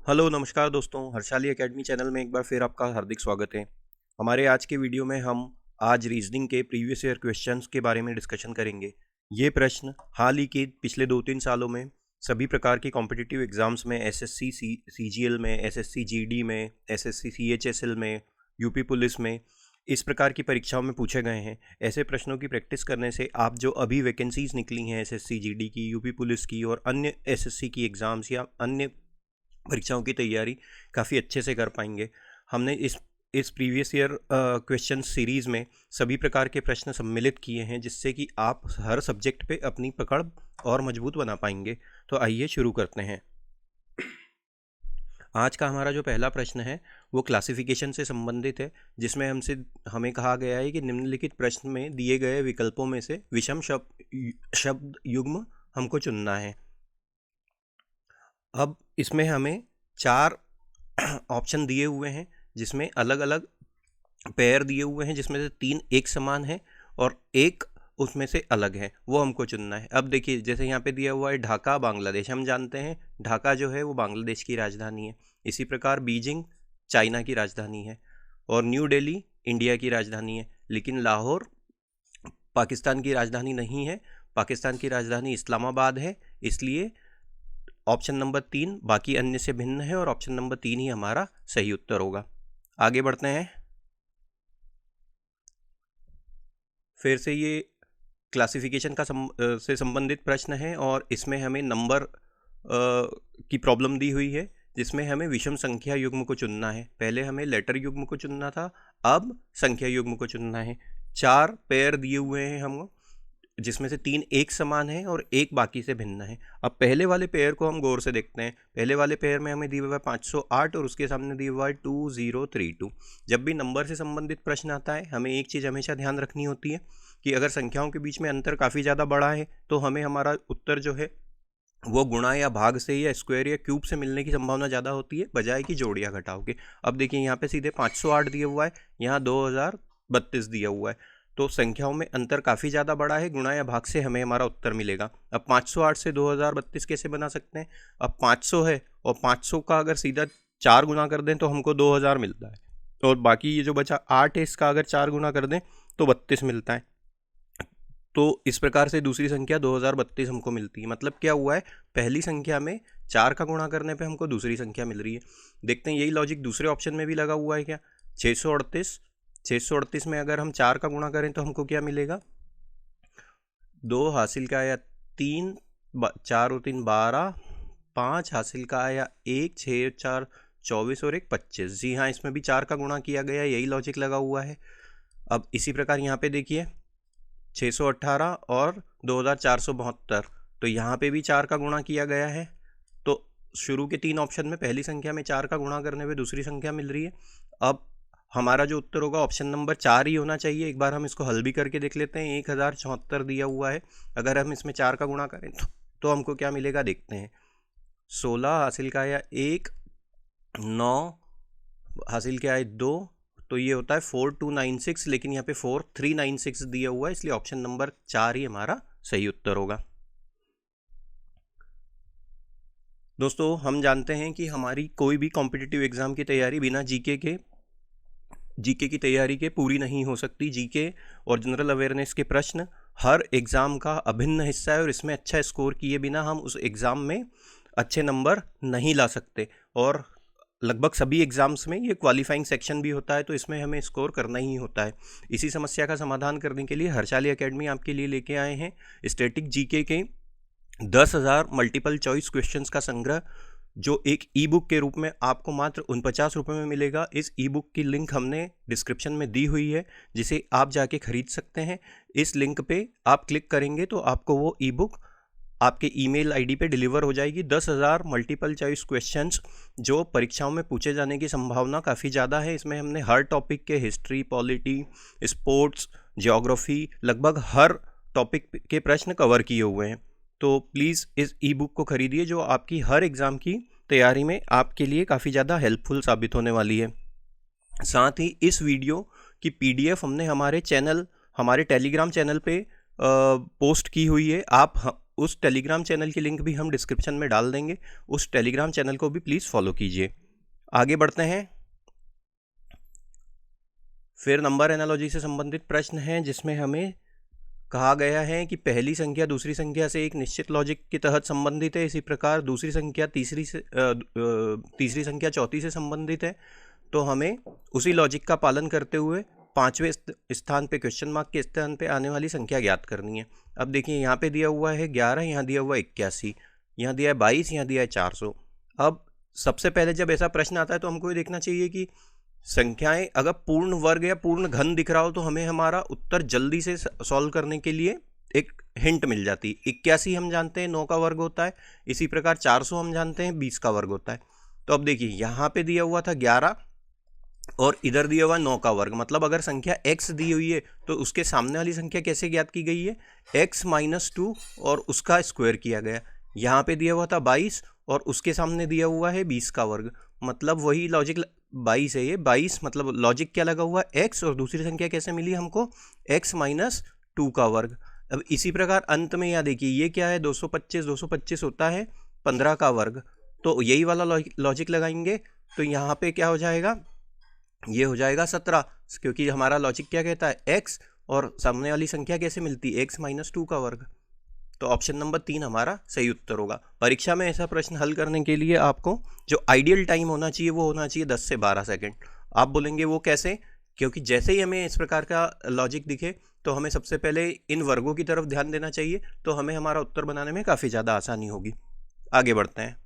Hello नमस्कार दोस्तों, Harshali academy channel में एक बार फिर आपका हार्दिक स्वागत है। हमारे आज के वीडियो में हम आज रीजनिंग के प्रीवियस ईयर क्वेश्चंस के बारे में डिस्कशन करेंगे। ये प्रश्न हाल ही के पिछले 2-3 सालों में सभी प्रकार के कॉम्पिटिटिव एग्जाम्स में एसएससी सीजीएल में, एसएससी जीडी में, एसएससी सीएचएसएल में, यूपी पुलिस में, इस प्रकार की परीक्षाओं में पूछे गए हैं। ऐसे प्रश्नों की प्रैक्टिस करने से आप जो अभी वैकेंसीज निकली हैं एसएससी जीडी की, यूपी पुलिस की और अन्य एसएससी की एग्ज़ाम्स या अन्य परीक्षाओं की तैयारी काफ़ी अच्छे से कर पाएंगे। हमने इस प्रीवियस ईयर क्वेश्चन सीरीज़ में सभी प्रकार के प्रश्न सम्मिलित किए हैं, जिससे कि आप हर सब्जेक्ट पे अपनी पकड़ और मजबूत बना पाएंगे। तो आइए शुरू करते हैं। आज का हमारा जो पहला प्रश्न है वो क्लासिफिकेशन से संबंधित है, जिसमें हमें कहा गया है कि निम्नलिखित प्रश्न में दिए गए विकल्पों में से विषम शब्द युग्म हमको चुनना है। अब इसमें हमें 4 ऑप्शन दिए हुए हैं, जिसमें अलग अलग पेयर दिए हुए हैं, जिसमें से 3 एक समान है और एक उसमें से अलग है, वो हमको चुनना है। अब देखिए, जैसे यहाँ पे दिया हुआ है ढाका बांग्लादेश, हम जानते हैं ढाका जो है वो बांग्लादेश की राजधानी है। इसी प्रकार बीजिंग चाइना की राजधानी है और न्यू दिल्ली इंडिया की राजधानी है, लेकिन लाहौर पाकिस्तान की राजधानी नहीं है। पाकिस्तान की राजधानी इस्लामाबाद है। इसलिए ऑप्शन नंबर 3 बाकी अन्य से भिन्न है और ऑप्शन नंबर 3 ही हमारा सही उत्तर होगा। आगे बढ़ते हैं। फिर से ये क्लासिफिकेशन से संबंधित प्रश्न है और इसमें हमें नंबर की प्रॉब्लम दी हुई है, जिसमें हमें विषम संख्या युग्म को चुनना है। पहले हमें लेटर युग्म को चुनना था, अब संख्या युग्म को चुनना है। 4 पेयर दिए हुए हैं हमको, जिसमें से 3 एक समान है और एक बाकी से भिन्न है। अब पहले वाले पेयर को हम गौर से देखते हैं। पहले वाले पेयर में हमें दिया हुआ है 508 और उसके सामने दिया हुआ है 2032। जब भी नंबर से संबंधित प्रश्न आता है, हमें एक चीज़ हमेशा ध्यान रखनी होती है कि अगर संख्याओं के बीच में अंतर काफ़ी ज़्यादा बड़ा है तो हमें हमारा उत्तर जो है वो गुणा या भाग से या स्क्वायर या क्यूब से मिलने की संभावना ज़्यादा होती है, बजाय कि जोड़ या घटाव के। अब देखिए, यहाँ पे सीधे 508 दिया हुआ है, यहाँ 2032 दिया हुआ है, तो संख्याओं में अंतर काफ़ी ज़्यादा बड़ा है। गुणा या भाग से हमें हमारा उत्तर मिलेगा। अब 508 से 2032 कैसे बना सकते हैं? अब 500 है और 500 का अगर सीधा 4 गुना कर दें तो हमको 2000 मिलता है, और बाकी ये जो बचा 8 है, इसका अगर 4 गुना कर दें तो 32 मिलता है। तो इस प्रकार से दूसरी संख्या 2032 हमको मिलती है। मतलब क्या हुआ है, पहली संख्या में 4 का गुणा करने पे हमको दूसरी संख्या मिल रही है। देखते हैं यही लॉजिक दूसरे ऑप्शन में भी लगा हुआ है क्या। 638 में अगर हम 4 का गुणा करें तो हमको क्या मिलेगा, 2 हासिल का आया 3, 4 और 3 12, 5 हासिल का आया 1, 6 4 24 और 1 25। जी हाँ, इसमें भी 4 का गुणा किया गया, यही लॉजिक लगा हुआ है। अब इसी प्रकार यहाँ पे देखिए 618 और 2472, तो यहाँ पे भी 4 का गुणा किया गया है। तो शुरू के 3 ऑप्शन में पहली संख्या में 4 का गुणा करने पे दूसरी संख्या मिल रही है। अब हमारा जो उत्तर होगा ऑप्शन नंबर 4 ही होना चाहिए। एक बार हम इसको हल भी करके देख लेते हैं। 1074 दिया हुआ है, अगर हम इसमें 4 का गुणा करें तो हमको क्या मिलेगा, देखते हैं। 16 हासिल का आया 1, 9 हासिल के आए 2, तो ये होता है 4296, लेकिन यहाँ पे 4396 दिया हुआ है, इसलिए ऑप्शन नंबर 4 ही हमारा सही उत्तर होगा। दोस्तों, हम जानते हैं कि हमारी कोई भी कॉम्पिटिटिव एग्जाम की तैयारी बिना जीके की तैयारी के पूरी नहीं हो सकती। जीके और जनरल अवेयरनेस के प्रश्न हर एग्ज़ाम का अभिन्न हिस्सा है और इसमें अच्छा स्कोर किए बिना हम उस एग्ज़ाम में अच्छे नंबर नहीं ला सकते। और लगभग सभी एग्ज़ाम्स में ये क्वालिफाइंग सेक्शन भी होता है, तो इसमें हमें स्कोर करना ही होता है। इसी समस्या का समाधान करने के लिए हर्षाली एकेडमी आपके लिए लेके आए हैं स्टैटिक जीके के 10,000 मल्टीपल चॉइस क्वेश्चंस का संग्रह, जो एक ई बुक के रूप में आपको मात्र 49 रुपये में मिलेगा। इस ई बुक की लिंक हमने डिस्क्रिप्शन में दी हुई है, जिसे आप जाके खरीद सकते हैं। इस लिंक पे आप क्लिक करेंगे तो आपको वो ई बुक आपके ईमेल आईडी पे डिलीवर हो जाएगी। 10,000 मल्टीपल चॉइस क्वेश्चंस जो परीक्षाओं में पूछे जाने की संभावना काफ़ी ज़्यादा है। इसमें हमने हर टॉपिक के हिस्ट्री, पॉलिटी, स्पोर्ट्स, ज्योग्राफी, लगभग हर टॉपिक के प्रश्न कवर किए हुए हैं। तो प्लीज़ इस ई बुक को खरीदिए, जो आपकी हर एग्ज़ाम की तैयारी में आपके लिए काफ़ी ज़्यादा हेल्पफुल साबित होने वाली है। साथ ही इस वीडियो की PDF हमने हमारे टेलीग्राम चैनल पे पोस्ट की हुई है। आप उस टेलीग्राम चैनल की लिंक भी हम डिस्क्रिप्शन में डाल देंगे, उस टेलीग्राम चैनल को भी प्लीज़ फॉलो कीजिए। आगे बढ़ते हैं। फिर नंबर एनालॉजी से संबंधित प्रश्न है, जिसमें हमें कहा गया है कि पहली संख्या दूसरी संख्या से एक निश्चित लॉजिक के तहत संबंधित है, इसी प्रकार दूसरी संख्या तीसरी संख्या चौथी से संबंधित है। तो हमें उसी लॉजिक का पालन करते हुए 5वें स्थान पे क्वेश्चन मार्क के स्थान पे आने वाली संख्या ज्ञात करनी है। अब देखिए यहाँ पे दिया हुआ है 11, यहाँ दिया हुआ है 81, यहाँ दिया है 22, यहाँ दिया है 400। अब सबसे पहले जब ऐसा प्रश्न आता है तो हमको ये देखना चाहिए कि संख्याएं अगर पूर्ण वर्ग या पूर्ण घन दिख रहा हो तो हमें हमारा उत्तर जल्दी से सॉल्व करने के लिए एक हिंट मिल जाती है। 81 हम जानते हैं 9 का वर्ग होता है, इसी प्रकार 400 हम जानते हैं 20 का वर्ग होता है। तो अब देखिए यहाँ पे दिया हुआ था 11 और इधर दिया हुआ 9 का वर्ग, मतलब अगर संख्या x दी हुई है तो उसके सामने वाली संख्या कैसे ज्ञात की गई है, x - 2 और उसका स्क्वायर किया गया। यहाँ पे दिया हुआ था 22 और उसके सामने दिया हुआ है 20 का वर्ग, मतलब वही लॉजिक 22 है। ये 22 मतलब लॉजिक क्या लगा हुआ है x, और दूसरी संख्या कैसे मिली हमको, x - 2 का वर्ग। अब इसी प्रकार अंत में यहाँ देखिए ये क्या है 225 होता है 15 का वर्ग, तो यही वाला लॉजिक लगाएंगे तो यहाँ पे क्या हो जाएगा, ये हो जाएगा 17, क्योंकि हमारा लॉजिक क्या कहता है x और सामने वाली संख्या कैसे मिलती है x - 2 का वर्ग। तो ऑप्शन नंबर 3 हमारा सही उत्तर होगा। परीक्षा में ऐसा प्रश्न हल करने के लिए आपको जो आइडियल टाइम होना चाहिए वो होना चाहिए 10 से 12 सेकंड। आप बोलेंगे वो कैसे, क्योंकि जैसे ही हमें इस प्रकार का लॉजिक दिखे तो हमें सबसे पहले इन वर्गों की तरफ ध्यान देना चाहिए, तो हमें हमारा उत्तर बनाने में काफ़ी ज़्यादा आसानी होगी। आगे बढ़ते हैं।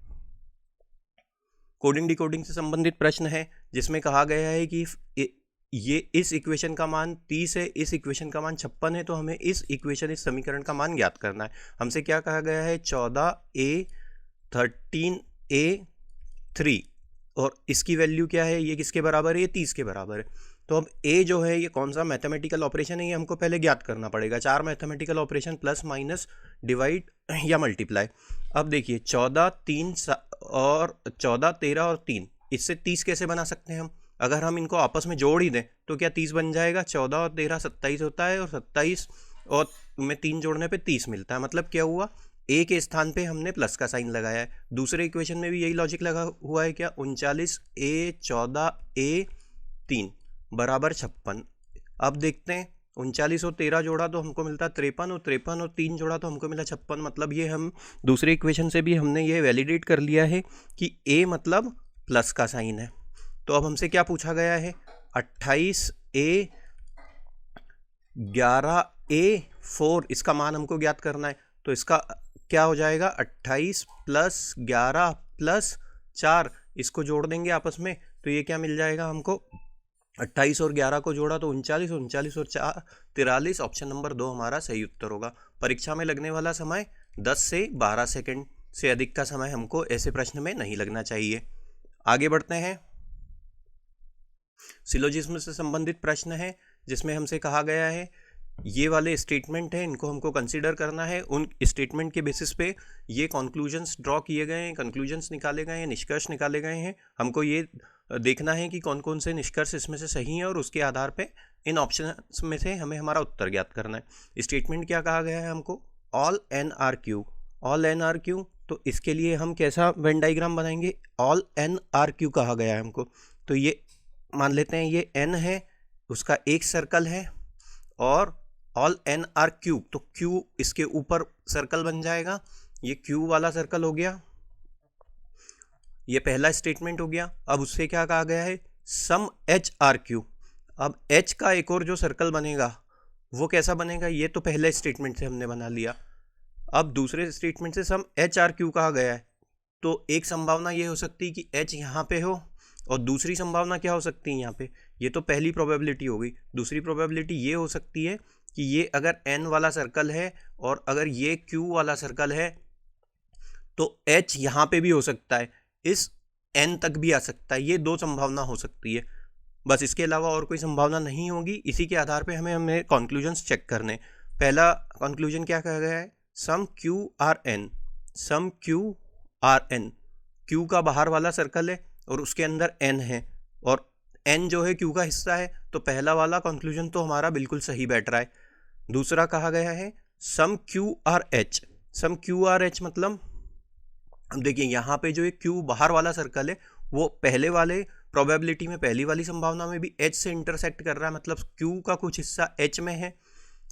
कोडिंग डिकोडिंग से संबंधित प्रश्न है, जिसमें कहा गया है कि ये इस इक्वेशन का मान 30 है, इस इक्वेशन का मान 56 है, तो हमें इस समीकरण का मान ज्ञात करना है। हमसे क्या कहा गया है 14a 13a 3, और इसकी वैल्यू क्या है, ये किसके बराबर है, ये 30 के बराबर है। तो अब a जो है ये कौन सा मैथमेटिकल ऑपरेशन है, ये हमको पहले ज्ञात करना पड़ेगा। 4 mathematical operation plus minus divide या मल्टीप्लाई। अब देखिए 14 13 और 3, इससे 30 कैसे बना सकते हैं हम, अगर हम इनको आपस में जोड़ ही दें तो क्या 30 बन जाएगा। 14 और 13 27 होता है, और 27 और में 3 जोड़ने पे 30 मिलता है। मतलब क्या हुआ, a के स्थान पे हमने प्लस का साइन लगाया है। दूसरे इक्वेशन में भी यही लॉजिक लगा हुआ है क्या, 39a 14a 3 बराबर 56। अब देखते हैं 39 और 13 जोड़ा तो हमको मिलता है 53, और 53 और 3 जोड़ा तो हमको मिला 56। मतलब ये हम दूसरे इक्वेशन से भी हमने ये वैलिडेट कर लिया है कि a मतलब प्लस का साइन है। तो अब हमसे क्या पूछा गया है, 28a 11a 4, इसका मान हमको ज्ञात करना है। तो इसका क्या हो जाएगा 28 + 11 + 4, इसको जोड़ देंगे आपस में तो ये क्या मिल जाएगा हमको, 28 और 11 को जोड़ा तो 39, 39 और 4 43। ऑप्शन नंबर 2 हमारा सही उत्तर होगा। परीक्षा में लगने वाला समय 10 से 12 सेकंड से अधिक का समय हमको ऐसे प्रश्न में नहीं लगना चाहिए। आगे बढ़ते हैं। सिलोजिज्म से संबंधित प्रश्न है, जिसमें हमसे कहा गया है ये वाले स्टेटमेंट हैं, इनको हमको कंसीडर करना है। उन स्टेटमेंट के बेसिस पे ये कंक्लूजन्स ड्रॉ किए गए हैं, कंक्लूजन्स निकाले गए हैं, निष्कर्ष निकाले गए हैं। हमको ये देखना है कि कौन कौन से निष्कर्ष इसमें से सही हैं, और उसके आधार पे इन ऑप्शन में से हमें हमारा उत्तर ज्ञात करना है। स्टेटमेंट क्या कहा गया है हमको, all N are Q, all N are Q. तो इसके लिए हम कैसा वेन डाइग्राम बनाएंगे, ऑल एन आर क्यू कहा गया है हमको। तो ये मान लेते हैं ये n है, उसका एक सर्कल है, और ऑल n आर क्यूब, तो q इसके ऊपर सर्कल बन जाएगा। ये q वाला सर्कल हो गया, ये पहला स्टेटमेंट हो गया। अब उससे क्या कहा गया है, सम h आर क्यू। अब h का एक और जो सर्कल बनेगा वो कैसा बनेगा, ये तो पहले स्टेटमेंट से हमने बना लिया। अब दूसरे स्टेटमेंट से सम h आर क्यू कहा गया है, तो एक संभावना ये हो सकती है कि h यहाँ पे हो, और दूसरी संभावना क्या हो सकती है यहाँ पे, ये तो पहली प्रोबेबिलिटी हो गई। दूसरी प्रोबेबिलिटी ये हो सकती है कि ये अगर n वाला सर्कल है और अगर ये q वाला सर्कल है तो h यहाँ पे भी हो सकता है, इस n तक भी आ सकता है। ये दो संभावना हो सकती है, बस इसके अलावा और कोई संभावना नहीं होगी। इसी के आधार पे हमें कंक्लूजन्स चेक करने। पहला कंक्लूजन क्या कहा गया है, some q are n, some q are n, q का बाहर वाला सर्कल है और उसके अंदर n है, और n जो है q का हिस्सा है, तो पहला वाला कंक्लूजन तो हमारा बिल्कुल सही बैठ रहा है। दूसरा कहा गया है some q are h, some Q are H मतलब, अब देखिए यहाँ पे जो एक क्यू बाहर वाला सर्कल है वो पहले वाले प्रोबेबिलिटी में, पहली वाली संभावना में भी एच से इंटरसेक्ट कर रहा है, मतलब क्यू का कुछ हिस्सा एच में है।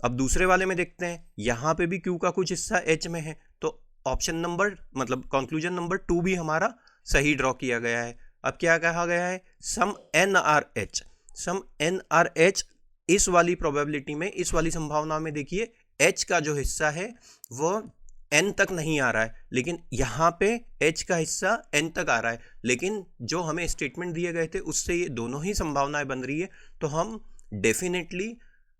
अब दूसरे वाले में देखते हैं, यहाँ पे भी क्यू का कुछ हिस्सा एच में है, तो ऑप्शन नंबर मतलब कंक्लूजन नंबर 2 भी हमारा सही ड्रॉ किया गया है। अब क्या कहा गया है, सम एन आर एच, सम एन आर एच इस वाली प्रोबेबिलिटी में, इस वाली संभावना में देखिए एच का जो हिस्सा है वो एन तक नहीं आ रहा है, लेकिन यहाँ पे एच का हिस्सा एन तक आ रहा है, लेकिन जो हमें स्टेटमेंट दिए गए थे उससे ये दोनों ही संभावनाएं बन रही है, तो हम डेफिनेटली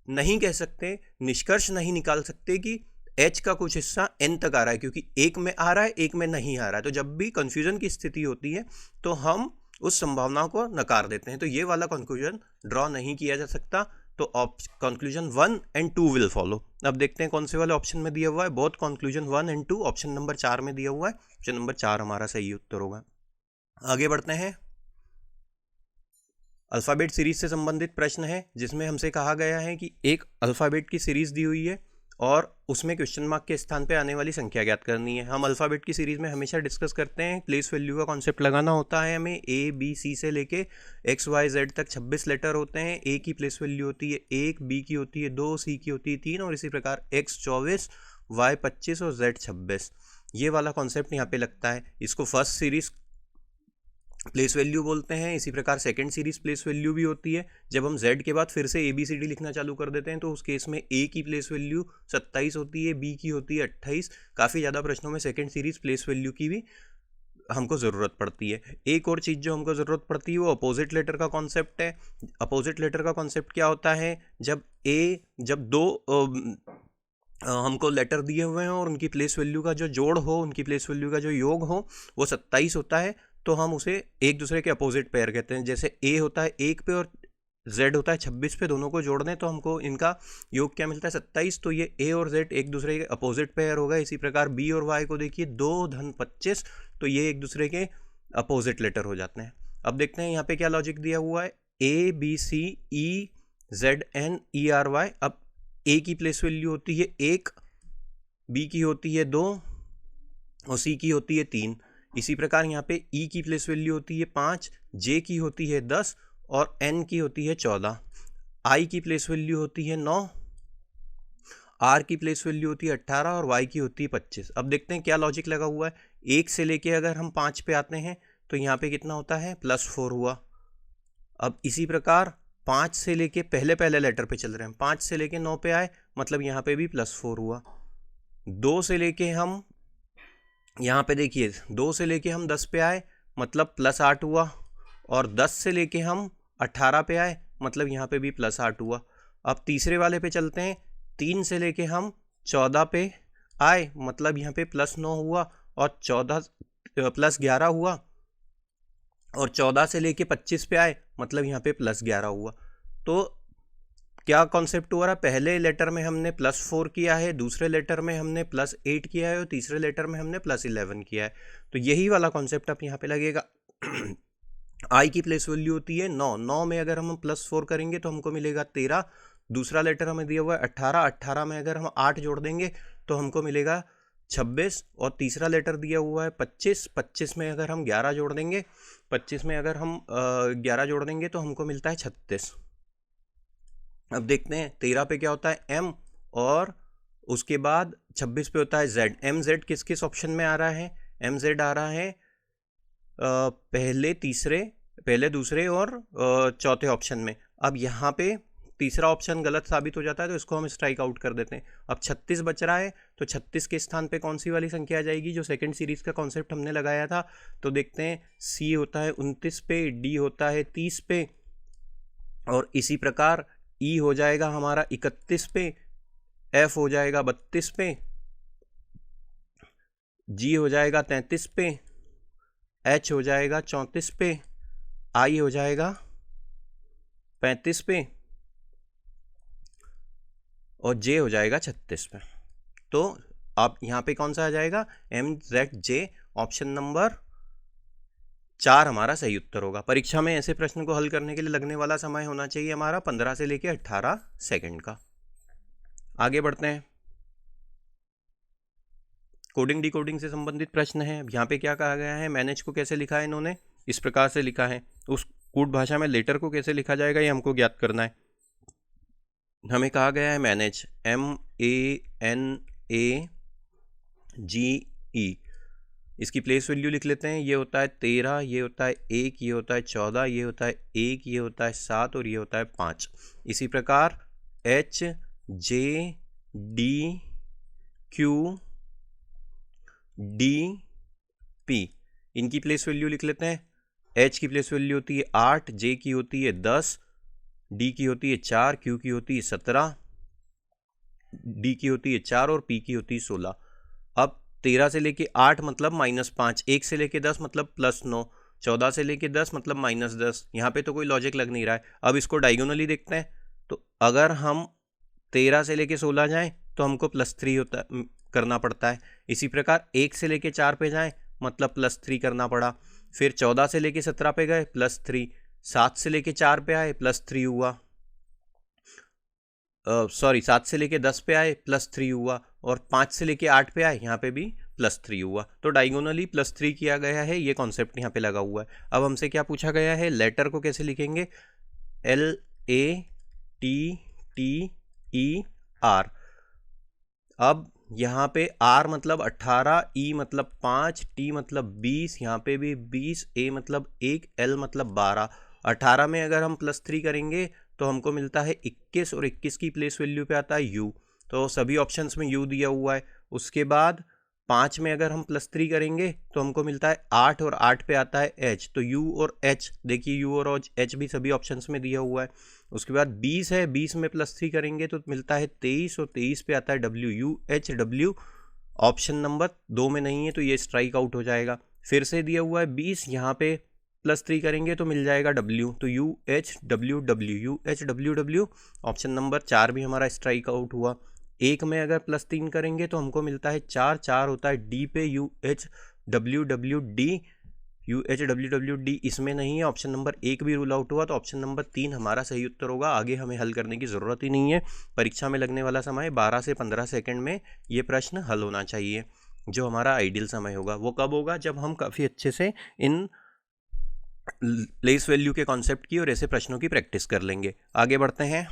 नहीं कह सकते, निष्कर्ष नहीं निकाल सकते कि एच का कुछ हिस्सा एन तक आ रहा है, क्योंकि एक में आ रहा है एक में नहीं आ रहा है। तो जब भी कंफ्यूजन की स्थिति होती है तो हम उस संभावना को नकार देते हैं, तो ये वाला कंक्लूजन ड्रॉ नहीं किया जा सकता, तो कंक्लूजन 1 एंड 2 विल फॉलो। अब देखते हैं कौन से वाले ऑप्शन में दिया हुआ है, both conclusion 1 and 2 option number 4 में दिया हुआ है, ऑप्शन नंबर 4 हमारा सही उत्तर होगा। आगे बढ़ते हैं, अल्फ़ाबेट सीरीज से संबंधित प्रश्न है, जिसमें हमसे कहा गया है कि एक अल्फ़ाबेट की सीरीज दी हुई है और उसमें क्वेश्चन मार्क के स्थान पे आने वाली संख्या ज्ञात करनी है। हम अल्फ़ाबेट की सीरीज़ में हमेशा डिस्कस करते हैं, प्लेस वैल्यू का कॉन्सेप्ट लगाना होता है हमें। ए बी सी से लेके एक्स वाई जेड तक 26 लेटर होते हैं। ए की प्लेस वैल्यू होती है 1, बी की होती है 2, सी की होती है 3, और इसी प्रकार एक्स 24, वाई 25 और जेड 26। ये वाला कॉन्सेप्ट यहाँ पे लगता है। इसको फर्स्ट सीरीज़ प्लेस वैल्यू बोलते हैं। इसी प्रकार सेकंड सीरीज प्लेस वैल्यू भी होती है। जब हम z के बाद फिर से ABCD लिखना चालू कर देते हैं तो उस केस में a की प्लेस वैल्यू 27 होती है, b की होती है 28। काफ़ी ज़्यादा प्रश्नों में सेकंड सीरीज प्लेस वैल्यू की भी हमको ज़रूरत पड़ती है। एक और चीज़ जो हमको ज़रूरत पड़ती है वो अपोजिट लेटर का कॉन्सेप्ट है। अपोजिट लेटर का कॉन्सेप्ट क्या होता है, जब दो हमको लेटर दिए हुए हैं और उनकी प्लेस वैल्यू का जो जोड़ हो, उनकी प्लेस वैल्यू का जो योग हो वो 27 होता है, तो हम उसे एक दूसरे के अपोजिट पेयर कहते हैं। जैसे ए होता है 1 पे और z होता है 26 पे, दोनों को जोड़ दें तो हमको इनका योग क्या मिलता है 27, तो ये a और z एक दूसरे के अपोजिट पेयर होगा। इसी प्रकार b और y को देखिए 2 धन 25, तो ये एक दूसरे के अपोजिट लेटर हो जाते हैं। अब देखते हैं यहाँ पे क्या लॉजिक दिया हुआ है, ABCEZNERY। अब a की प्लेस वैल्यू होती है 1, b की होती है 2 और c की होती है 3। इसी प्रकार यहाँ पे E की प्लेस वैल्यू होती है 5, J की होती है 10 और N की होती है 14। I की प्लेस वैल्यू होती है 9, R की प्लेस वैल्यू होती है 18 और Y की होती है 25। अब देखते हैं क्या लॉजिक लगा हुआ है। 1 से लेके अगर हम 5 पे आते हैं तो यहाँ पे कितना होता है, +4 हुआ। अब इसी प्रकार 5 से लेके पहले लेटर पे चल रहे हैं, 5 से लेके 9 पे आए मतलब यहाँ पे भी +4 हुआ। 2 से लेके हम यहाँ पे देखिए 2 से लेके हम 10 पे आए मतलब +8 हुआ, और 10 से लेके हम 18 पे आए मतलब यहाँ पे भी +8 हुआ। अब तीसरे वाले पे चलते हैं, 3 से लेके हम 14 पे आए मतलब यहाँ पे +9 हुआ, और 14 +11 हुआ, और 14 से लेके 25 पे आए मतलब यहाँ पे +11 हुआ। तो क्या कॉन्सेप्ट हो रहा है, पहले लेटर में हमने +4 किया है, दूसरे लेटर में हमने +8 किया है, और तीसरे लेटर में हमने +11 किया है। तो यही वाला कॉन्सेप्ट अब यहाँ पे लगेगा। आई की प्लेस वैल्यू होती है 9, 9 में अगर हम +4 करेंगे तो हमको मिलेगा 13। दूसरा लेटर हमें दिया हुआ है 18, 18 में अगर हम 8 जोड़ देंगे तो हमको मिलेगा 26, और तीसरा लेटर दिया हुआ है 25, 25 में अगर हम 11 जोड़ देंगे, 25 में अगर हम 11 जोड़ देंगे तो हमको मिलता है 36। अब देखते हैं 13 पे क्या होता है M, और उसके बाद 26 पे होता है Z। MZ किस किस ऑप्शन में आ रहा है, MZ आ रहा है पहले दूसरे और चौथे ऑप्शन में। अब यहाँ पे तीसरा ऑप्शन गलत साबित हो जाता है तो इसको हम स्ट्राइक आउट कर देते हैं। अब 36 बच रहा है, तो 36 के स्थान पे कौन सी वाली संख्या आ जाएगी, जो सेकंड सीरीज का कॉन्सेप्ट हमने लगाया था। तो देखते हैं C होता है 29 पे, D होता है 30 पे, और इसी प्रकार E हो जाएगा हमारा 31 पे, F हो जाएगा 32 पे, G हो जाएगा 33 पे, H हो जाएगा 34 पे, I हो जाएगा 35 पे, और J हो जाएगा 36 पे। तो आप यहाँ पे कौन सा आ जाएगा, MZJ ऑप्शन नंबर 4 हमारा सही उत्तर होगा। परीक्षा में ऐसे प्रश्न को हल करने के लिए लगने वाला समय होना चाहिए हमारा 15 से लेकर 18 सेकंड का। आगे बढ़ते हैं, कोडिंग डिकोडिंग से संबंधित प्रश्न है। यहाँ पे क्या कहा गया है, मैनेज को कैसे लिखा है इन्होंने, इस प्रकार से लिखा है। उस कूट भाषा में लेटर को कैसे लिखा जाएगा ये हमको ज्ञात करना है। हमें कहा गया है मैनेज, MANAGE, इसकी प्लेस वैल्यू लिख लेते हैं। ये होता है 13, ये होता है 1, ये होता है 14, ये होता है 1, ये होता है 7 और ये होता है 5। इसी प्रकार HJDQDP, इनकी प्लेस वैल्यू लिख लेते हैं। H की प्लेस वैल्यू होती है 8, J की होती है 10, D की होती है 4, Q की होती है 17, D की होती है 4 और P की होती है 16। अब 13 से लेके 8 मतलब -5, 1 से लेके 10 मतलब +9, 14 से लेके 10 मतलब -10। यहाँ पे तो कोई लॉजिक लग नहीं रहा है। अब इसको डायगोनली देखते हैं, तो अगर हम 13 से लेके 16 जाएं तो हमको +3 होता करना पड़ता है। इसी प्रकार 1 से लेके 4 पे जाएं मतलब +3 करना पड़ा। फिर 14 से लेके 17 पे गए +3, 7 से लेके 4 पे आए +3 हुआ, 7 से लेके 10 पे आए +3 हुआ, और 5 से लेके 8 पे आए यहाँ पे भी +3 हुआ। तो डायगोनली +3 किया गया है, ये कॉन्सेप्ट यहाँ पे लगा हुआ है। अब हमसे क्या पूछा गया है, लेटर को कैसे लिखेंगे, LATTER। अब यहाँ पे R मतलब 18, E मतलब 5, T मतलब 20, यहाँ पे भी 20, A मतलब 1, L मतलब 12। 18 में अगर हम +3 करेंगे तो हमको मिलता है 21, और 21 की प्लेस वैल्यू पे आता है U, तो सभी ऑप्शंस में U दिया हुआ है। उसके बाद 5 में अगर हम +3 करेंगे तो हमको मिलता है 8, और 8 पे आता है H, तो U और H देखिए, U और H भी सभी ऑप्शंस में दिया हुआ है। उसके बाद 20 है, 20 में +3 करेंगे तो मिलता है 23, और 23 पे आता है WU ऑप्शन नंबर 2 में नहीं है तो ये स्ट्राइक आउट हो जाएगा। फिर से दिया हुआ है 20, यहाँ पे +3 करेंगे तो मिल जाएगा W, तो UHWW ऑप्शन नंबर 4 भी हमारा स्ट्राइक आउट हुआ। 1 में अगर +3 करेंगे तो हमको मिलता है 4, 4 होता है D पे, UHWWD इसमें नहीं है, ऑप्शन नंबर 1 भी रूल आउट हुआ, तो ऑप्शन नंबर 3 हमारा सही उत्तर होगा। आगे हमें हल करने की ज़रूरत ही नहीं है। परीक्षा में लगने वाला समय 12 से 15 सेकंड में ये प्रश्न हल होना चाहिए। जो हमारा आइडियल समय होगा वो कब होगा, जब हम काफ़ी अच्छे से इन प्लेस वैल्यू के कॉन्सेप्ट की और ऐसे प्रश्नों की प्रैक्टिस कर लेंगे। आगे बढ़ते हैं।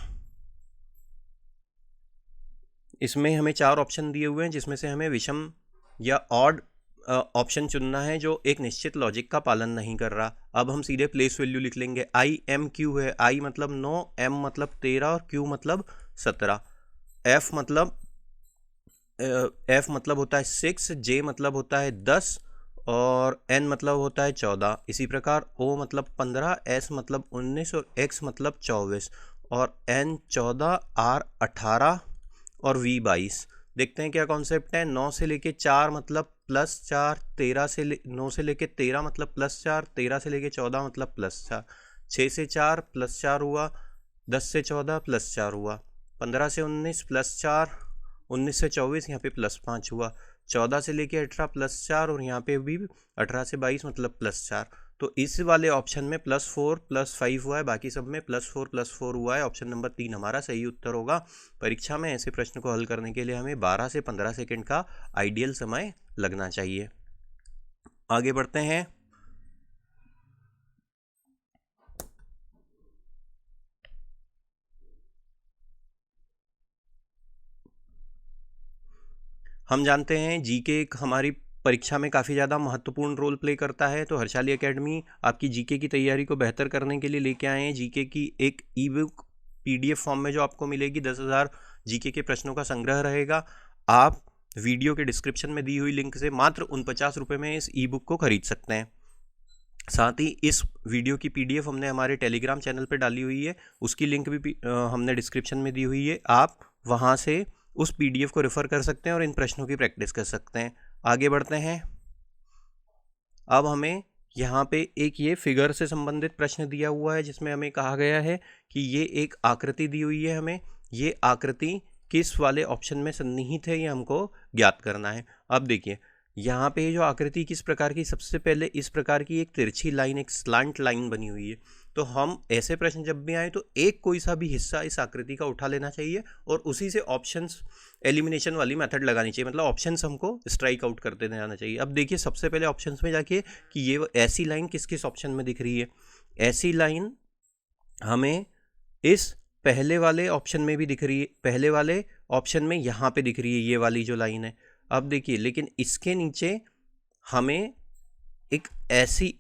इसमें हमें 4 ऑप्शन दिए हुए हैं, जिसमें से हमें विषम या ऑड ऑप्शन चुनना है जो एक निश्चित लॉजिक का पालन नहीं कर रहा। अब हम सीधे प्लेस वैल्यू लिख लेंगे। IMQ है, I मतलब 9, M मतलब 13 और Q मतलब 17। F मतलब होता है 6, J मतलब होता है 10 और N मतलब होता है 14। इसी प्रकार O मतलब 15, S मतलब 19 और X मतलब 24 और N 14, R 18 और V 22। देखते हैं क्या कॉन्सेप्ट है। 9 से लेके 4 मतलब +4, 9 से लेके 13 मतलब +4, 13 से लेके 14 मतलब +4, 6 से 4 +4 हुआ, 10 से 14 +4 हुआ, 15 से 19 +4, 19 से 24 यहाँ पे +5 हुआ, 14 से लेके 18 +4 और यहाँ पे भी 18 से 22 मतलब +4। तो इस वाले ऑप्शन में +4 +5 हुआ है, बाकी सब में +4 +4 हुआ है। ऑप्शन नंबर 3 हमारा सही उत्तर होगा। परीक्षा में ऐसे प्रश्न को हल करने के लिए हमें 12 से 15 सेकंड का आइडियल समय लगना चाहिए। आगे बढ़ते हैं। हम जानते हैं जीके हमारी परीक्षा में काफ़ी ज़्यादा महत्वपूर्ण रोल प्ले करता है, तो हर्षाली एकेडमी आपकी जीके की तैयारी को बेहतर करने के लिए लेके आए हैं जीके की एक ई बुक PDF फॉर्म में, जो आपको मिलेगी। 10,000 जीके के प्रश्नों का संग्रह रहेगा। आप वीडियो के डिस्क्रिप्शन में दी हुई लिंक से मात्र 49 रुपये में इस ई बुक को खरीद सकते हैं। साथ ही इस वीडियो की PDF हमने हमारे टेलीग्राम चैनल पर डाली हुई है, उसकी लिंक भी हमने डिस्क्रिप्शन में दी हुई है। आप वहाँ से उस PDF को रेफर कर सकते हैं और इन प्रश्नों की प्रैक्टिस कर सकते हैं। आगे बढ़ते हैं। अब हमें यहाँ पे एक ये फिगर से संबंधित प्रश्न दिया हुआ है, जिसमें हमें कहा गया है कि ये एक आकृति दी हुई है, हमें ये आकृति किस वाले ऑप्शन में सन्निहित है ये हमको ज्ञात करना है। अब देखिए यहाँ पे जो आकृति किस प्रकार की, सबसे पहले इस प्रकार की एक तिरछी लाइन, एक स्लांट लाइन बनी हुई है। तो हम ऐसे प्रश्न जब भी आए तो एक कोई सा भी हिस्सा इस आकृति का उठा लेना चाहिए और उसी से ऑप्शंस एलिमिनेशन वाली मेथड लगानी चाहिए, मतलब ऑप्शंस हमको स्ट्राइक आउट करते जाना चाहिए। अब देखिए सबसे पहले ऑप्शंस में जाके कि ये ऐसी लाइन किस किस ऑप्शन में दिख रही है। ऐसी लाइन हमें इस पहले वाले ऑप्शन में भी दिख रही है, पहले वाले ऑप्शन में यहाँ पे दिख रही है ये वाली जो लाइन है। अब देखिए लेकिन इसके नीचे हमें एक ऐसी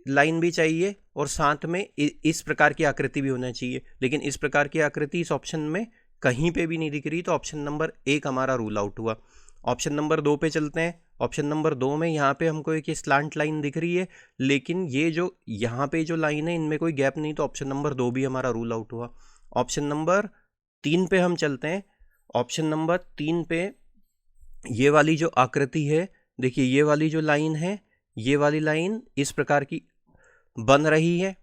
लाइन भी चाहिए और साथ में इस प्रकार की आकृति भी होना चाहिए, लेकिन इस प्रकार की आकृति इस ऑप्शन में कहीं पे भी नहीं दिख रही, तो ऑप्शन नंबर 1 हमारा रूल आउट हुआ। ऑप्शन नंबर 2 पे चलते हैं। ऑप्शन नंबर 2 में यहाँ पे हमको एक स्लांट लाइन दिख रही है, लेकिन ये जो यहाँ पे जो लाइन है इनमें कोई गैप नहीं, तो ऑप्शन नंबर 2 भी हमारा रूल आउट हुआ। ऑप्शन नंबर 3 पे हम चलते हैं। ऑप्शन नंबर 3 पे ये वाली जो आकृति है, देखिए ये वाली जो लाइन है, ये वाली लाइन इस प्रकार की बन रही है।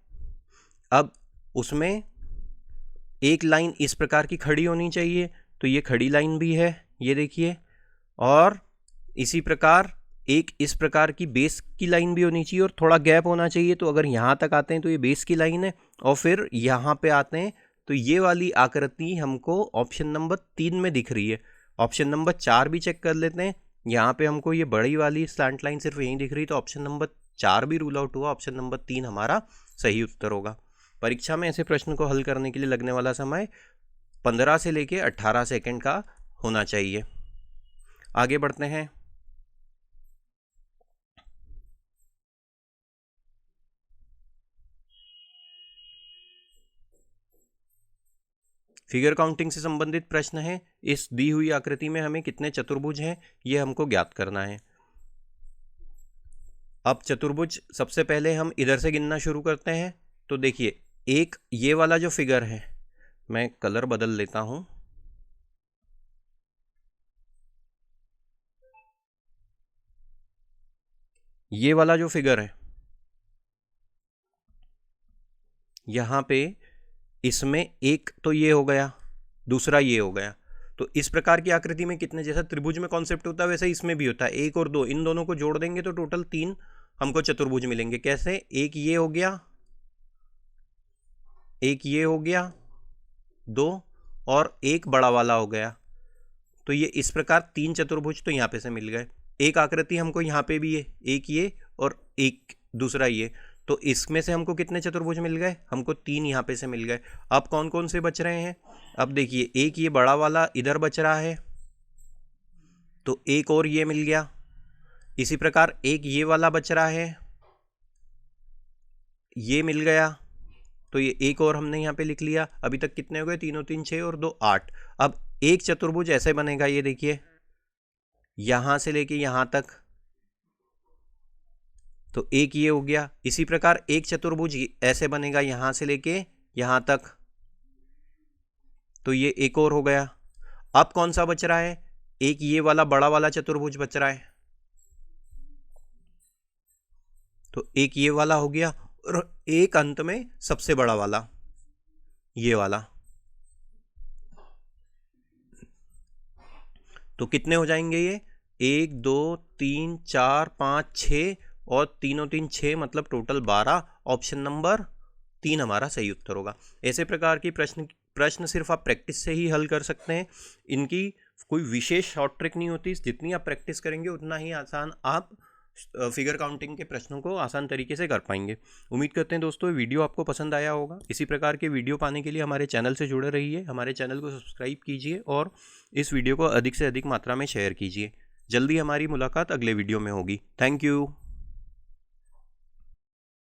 अब उसमें एक लाइन इस प्रकार की खड़ी होनी चाहिए, तो ये खड़ी लाइन भी है, ये देखिए, और इसी प्रकार एक इस प्रकार की बेस की लाइन भी होनी चाहिए और थोड़ा गैप होना चाहिए। तो अगर यहाँ तक आते हैं तो ये बेस की लाइन है, और फिर यहाँ पे आते हैं तो ये वाली आकृति हमको ऑप्शन नंबर 3 में दिख रही है। ऑप्शन नंबर 4 भी चेक कर लेते हैं। यहाँ पे हमको ये बड़ी वाली स्लैंट लाइन सिर्फ यहीं दिख रही, तो ऑप्शन नंबर 4 भी रूल आउट हुआ। ऑप्शन नंबर 3 हमारा सही उत्तर होगा। परीक्षा में ऐसे प्रश्न को हल करने के लिए लगने वाला समय 15 से लेके 18 सेकंड का होना चाहिए। आगे बढ़ते हैं। फिगर काउंटिंग से संबंधित प्रश्न है। इस दी हुई आकृति में हमें कितने चतुर्भुज हैं ये हमको ज्ञात करना है। अब चतुर्भुज सबसे पहले हम इधर से गिनना शुरू करते हैं। तो देखिए एक ये वाला जो फिगर है, मैं कलर बदल लेता हूं। ये वाला जो फिगर है यहां पे, इसमें एक तो ये हो गया, दूसरा ये हो गया। तो इस प्रकार की आकृति में कितने, जैसा त्रिभुज में कॉन्सेप्ट होता है वैसे इसमें भी होता है। 1 और 2 इन दोनों को जोड़ देंगे तो टोटल 3 हमको चतुर्भुज मिलेंगे। कैसे? एक ये हो गया, एक ये हो गया 2, और एक बड़ा वाला हो गया। तो ये इस प्रकार 3 चतुर्भुज तो यहाँ पे से मिल गए। एक आकृति हमको यहाँ पे भी है, एक ये और एक दूसरा ये। तो इसमें से हमको कितने चतुर्भुज मिल गए? हमको 3 यहाँ पे से मिल गए। अब कौन कौन से बच रहे हैं? अब देखिए एक ये बड़ा वाला इधर बच रहा है, तो एक और ये मिल गया। इसी प्रकार एक ये वाला बच रहा है, ये मिल गया, तो ये एक और हमने यहाँ पे लिख लिया। अभी तक कितने हो गए? 3 और 3 6 और 2 8। अब एक चतुर्भुज ऐसे बनेगा, ये देखिए यहां से लेके यहां तक, तो एक ये हो गया। इसी प्रकार एक चतुर्भुज ऐसे बनेगा यहां से लेके यहां तक, तो ये एक और हो गया। अब कौन सा बच रहा है? एक ये वाला बड़ा वाला चतुर्भुज बच रहा है, तो एक ये वाला हो गया, और एक अंत में सबसे बड़ा वाला ये वाला। तो कितने हो जाएंगे ये? 1 2 3 4 5 6 और 3 और 3 6, मतलब टोटल 12। ऑप्शन नंबर 3 हमारा सही उत्तर होगा। ऐसे प्रकार की प्रश्न सिर्फ आप प्रैक्टिस से ही हल कर सकते हैं। इनकी कोई विशेष शॉर्ट ट्रिक नहीं होती, जितनी आप प्रैक्टिस करेंगे उतना ही आसान आप फिगर काउंटिंग के प्रश्नों को आसान तरीके से कर पाएंगे। उम्मीद करते हैं दोस्तों वीडियो आपको पसंद आया होगा। इसी प्रकार के वीडियो पाने के लिए हमारे चैनल से जुड़े रहिए, हमारे चैनल को सब्सक्राइब कीजिए और इस वीडियो को अधिक से अधिक मात्रा में शेयर कीजिए। जल्दी हमारी मुलाकात अगले वीडियो में होगी। Thank you.